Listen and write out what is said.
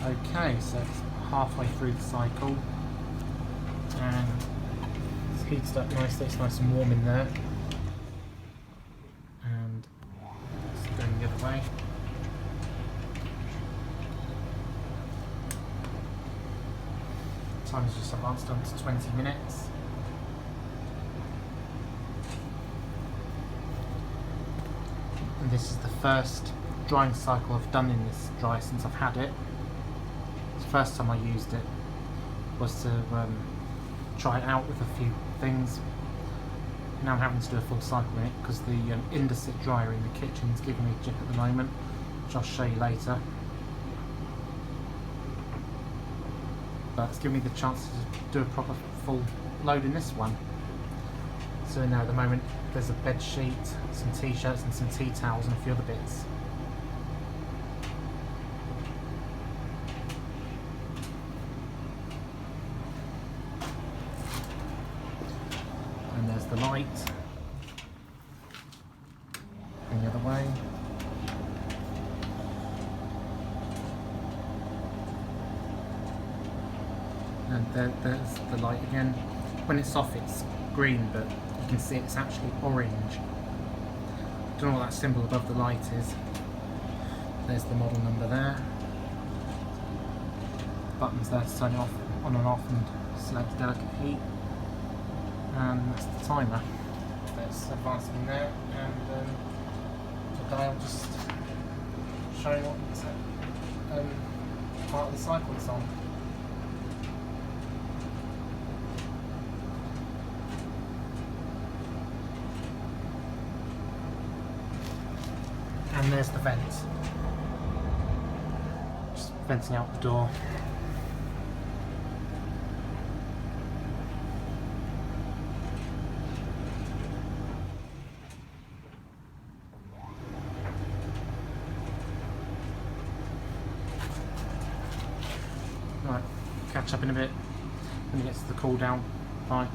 Okay, so it's halfway through the cycle and it's heated up nicely, it's nice and warm in there. And it's going the other way. Time is just advanced on to 20 minutes. And this is the first drying cycle I've done in this dry since I've had it. The first time I used it was to try it out with a few things. Now I'm having to do a full cycle in it because the Indesit dryer in the kitchen is giving me a jip at the moment, which I'll show you later. But it's given me the chance to do a proper full load in this one. So in there at the moment there's a bed sheet, some t-shirts and some tea towels and a few other bits. And there's the light. And the other way. And there's the light again. When it's off it's green, but you can see it's actually orange. Don't know what that symbol above the light is. There's the model number there. Buttons there to turn it off, on and off, and select delicate heat. And that's the timer. That's advancing in there, and the dial just showing what part of the cycle it's on. And there's the vent. Just venting out the door. Right, catch up in a bit when it gets to the cool down. Bye.